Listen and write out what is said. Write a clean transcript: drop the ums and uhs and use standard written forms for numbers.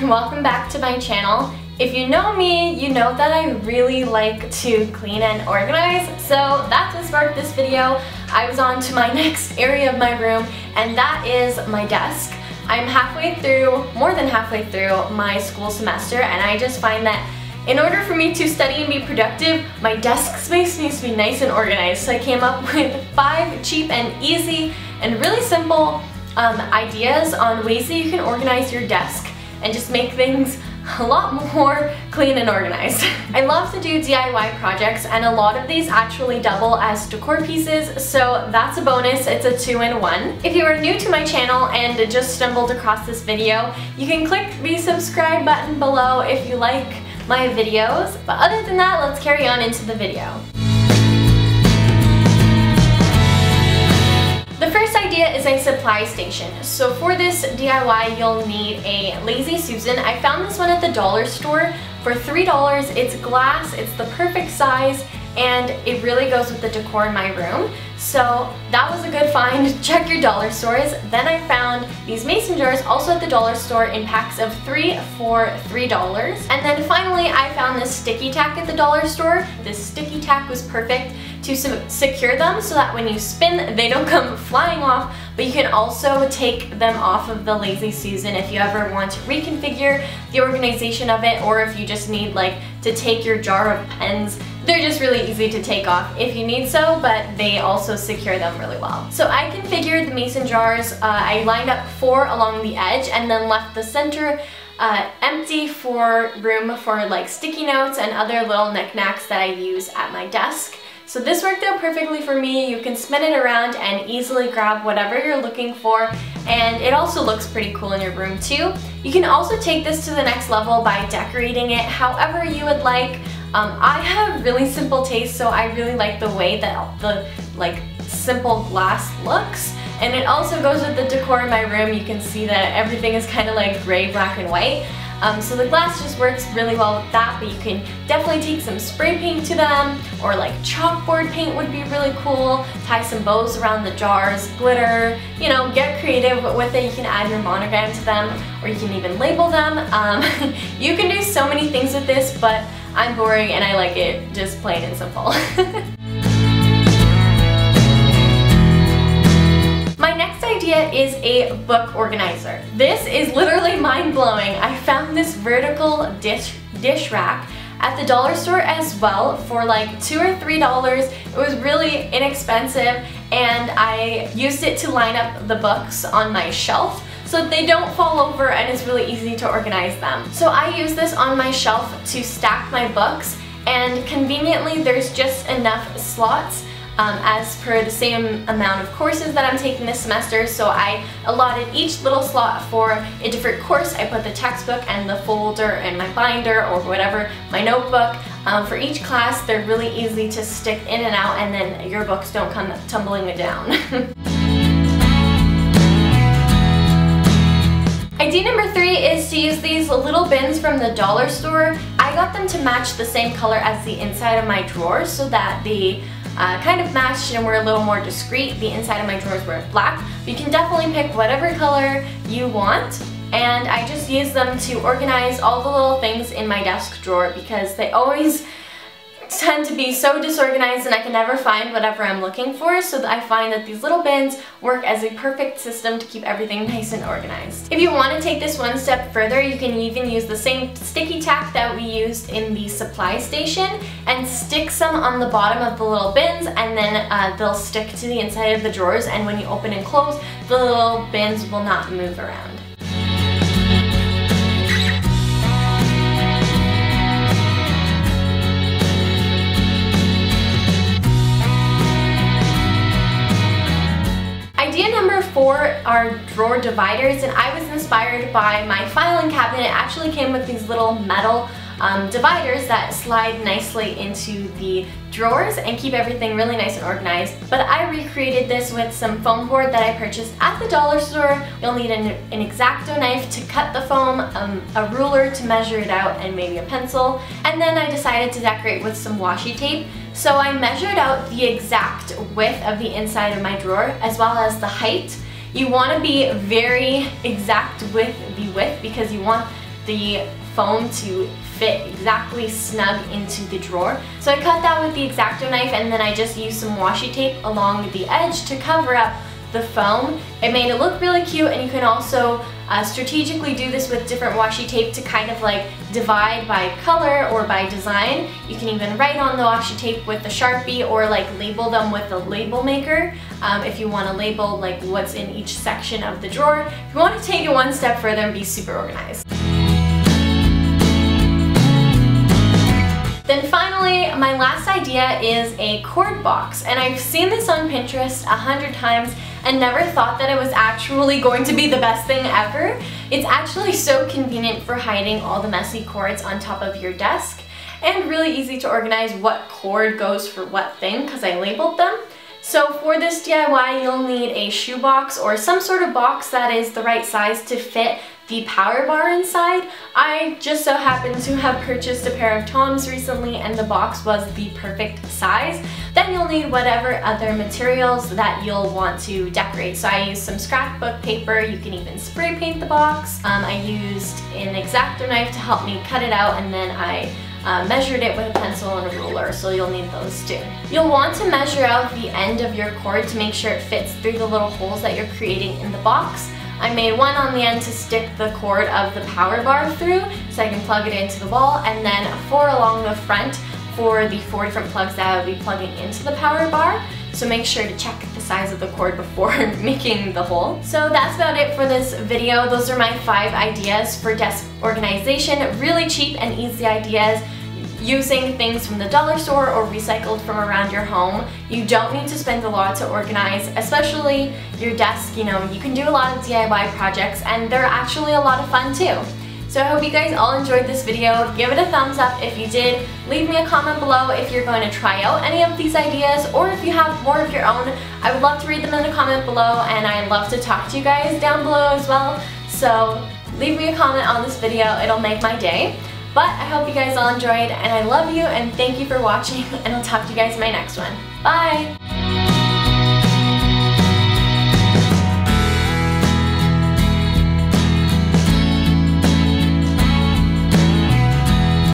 and welcome back to my channel. If you know me, you know that I really like to clean and organize, so that's what sparked this video. I was on to my next area of my room, and that is my desk. I'm more than halfway through my school semester, and I just find that in order for me to study and be productive, my desk space needs to be nice and organized. So I came up with 5 cheap and easy and really simple ideas on ways that you can organize your desk and just make things a lot more clean and organized. I love to do DIY projects, and a lot of these actually double as decor pieces, so that's a bonus. It's a 2-in-1. If you are new to my channel and just stumbled across this video, you can click the subscribe button below if you like my videos. But other than that, let's carry on into the video. The first idea is a supply station. So for this DIY, you'll need a Lazy Susan. I found this one at the dollar store for $3. It's glass, it's the perfect size, and it really goes with the decor in my room. So that was a good find. Check your dollar stores. Then I found these mason jars also at the dollar store in packs of 3 for $3. And then finally I found this sticky tack at the dollar store. This sticky tack was perfect to secure them so that when you spin they don't come flying off, but you can also take them off of the Lazy Susan if you ever want to reconfigure the organization of it, or if you just need like to take your jar of pens. They're just really easy to take off if you need so, but they also secure them really well. So I configured the mason jars. I lined up 4 along the edge and then left the center empty for room for like sticky notes and other little knickknacks that I use at my desk. So this worked out perfectly for me. You can spin it around and easily grab whatever you're looking for, and it also looks pretty cool in your room too. You can also take this to the next level by decorating it however you would like. I have really simple taste, so I really like the way that the simple glass looks, and it also goes with the decor in my room. You can see that everything is kind of like gray, black, and white. So the glass just works really well with that, but you can definitely take some spray paint to them, or like chalkboard paint would be really cool. Tie some bows around the jars, glitter, you know, get creative with it. You can add your monogram to them, or you can even label them. You can do so many things with this, but I'm boring and I like it just plain and simple. My next idea is a book organizer. This is literally mind-blowing. I found this vertical dish rack at the dollar store as well for like $2 or $3. It was really inexpensive, and I used it to line up the books on my shelf so that they don't fall over, and it's really easy to organize them. So I use this on my shelf to stack my books, and conveniently there's just enough slots as per the same amount of courses that I'm taking this semester. So I allotted each little slot for a different course. I put the textbook and the folder and my binder or whatever, my notebook. For each class, they're really easy to stick in and out, and then your books don't come tumbling down. Idea number 3 is to use these little bins from the dollar store. I got them to match the same color as the inside of my drawers so that they kind of matched and were a little more discreet. The inside of my drawers were black, but you can definitely pick whatever color you want. And I just use them to organize all the little things in my desk drawer because they always tend to be so disorganized and I can never find whatever I'm looking for, so that I find that these little bins work as a perfect system to keep everything nice and organized. If you want to take this one step further, you can even use the same sticky tack that we used in the supply station and stick some on the bottom of the little bins, and then they'll stick to the inside of the drawers, and when you open and close, the little bins will not move around. Idea number 4 are drawer dividers, and I was inspired by my filing cabinet. It actually came with these little metal dividers that slide nicely into the drawers and keep everything really nice and organized. But I recreated this with some foam board that I purchased at the dollar store. You'll need an X-Acto knife to cut the foam, a ruler to measure it out, and maybe a pencil. And then I decided to decorate with some washi tape. So I measured out the exact width of the inside of my drawer as well as the height. You want to be very exact with the width because you want the foam to fit exactly snug into the drawer. So I cut that with the X-Acto knife, and then I just used some washi tape along the edge to cover up the foam. It made it look really cute, and you can also strategically do this with different washi tape to kind of like divide by color or by design. You can even write on the washi tape with the Sharpie, or like label them with the label maker if you want to label like what's in each section of the drawer. If you want to take it one step further and be super organized. Then finally, my last idea is a cord box, and I've seen this on Pinterest 100 times and never thought that it was actually going to be the best thing ever. It's actually so convenient for hiding all the messy cords on top of your desk, and really easy to organize what cord goes for what thing because I labeled them. So for this DIY, you'll need a shoe box or some sort of box that is the right size to fit the power bar inside. I just so happen to have purchased a pair of Toms recently, and the box was the perfect size. Then you'll need whatever other materials that you'll want to decorate. So I used some scrapbook paper. You can even spray paint the box. I used an X-Acto knife to help me cut it out, and then I measured it with a pencil and a ruler, so you'll need those too. You'll want to measure out the end of your cord to make sure it fits through the little holes that you're creating in the box. I made one on the end to stick the cord of the power bar through so I can plug it into the wall, and then 4 along the front for the 4 different plugs that I will be plugging into the power bar. So make sure to check the size of the cord before making the hole. So that's about it for this video. Those are my 5 ideas for desk organization. Really cheap and easy ideas, using things from the dollar store or recycled from around your home. You don't need to spend a lot to organize, especially your desk. You know, you can do a lot of DIY projects, and they're actually a lot of fun too. So I hope you guys all enjoyed this video. Give it a thumbs up if you did. Leave me a comment below if you're going to try out any of these ideas, or if you have more of your own. I would love to read them in the comment below, and I'd love to talk to you guys down below as well. So leave me a comment on this video. It'll make my day. But I hope you guys all enjoyed, and I love you, and thank you for watching, and I'll talk to you guys in my next one. Bye!